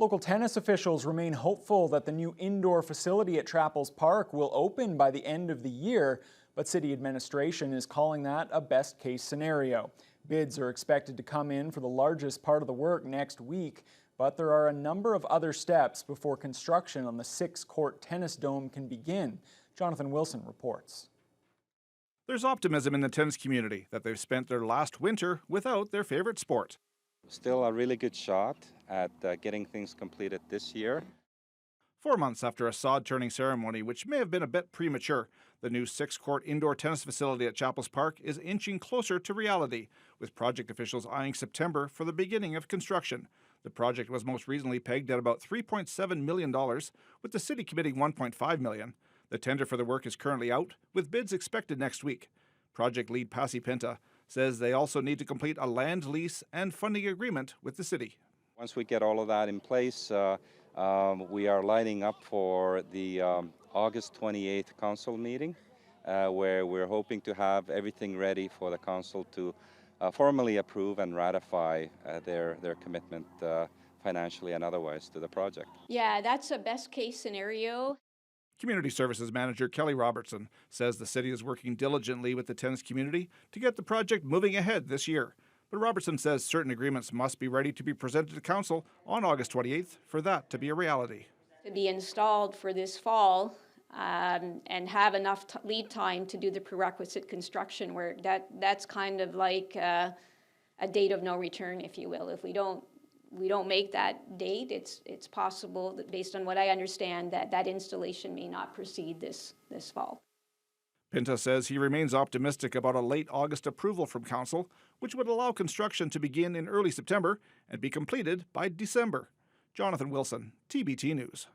Local tennis officials remain hopeful that the new indoor facility at Chappells Park will open by the end of the year, but city administration is calling that a best-case scenario. Bids are expected to come in for the largest part of the work next week, but there are a number of other steps before construction on the 6-court tennis dome can begin. Jonathan Wilson reports. There's optimism in the tennis community that they've spent their last winter without their favorite sport. Still a really good shot at getting things completed this year. 4 months after a sod-turning ceremony, which may have been a bit premature, the new 6-court indoor tennis facility at Chappells Park is inching closer to reality, with project officials eyeing September for the beginning of construction. The project was most recently pegged at about $3.7 million, with the city committing $1.5 million. The tender for the work is currently out, with bids expected next week. Project lead Pasi Pinta says they also need to complete a land lease and funding agreement with the city. Once we get all of that in place, we are lining up for the August 28th council meeting, where we're hoping to have everything ready for the council to formally approve and ratify their commitment financially and otherwise to the project. Yeah, that's a best case scenario. Community Services Manager Kelly Robertson says the city is working diligently with the tennis community to get the project moving ahead this year. But Robertson says certain agreements must be ready to be presented to Council on August 28th for that to be a reality. To be installed for this fall and have enough lead time to do the prerequisite construction work, that's kind of like a date of no return, if you will. If we don't make that date, it's possible that, based on what I understand, that installation may not proceed this fall. Pinta says he remains optimistic about a late August approval from Council, which would allow construction to begin in early September and be completed by December. Jonathan Wilson, TBT News.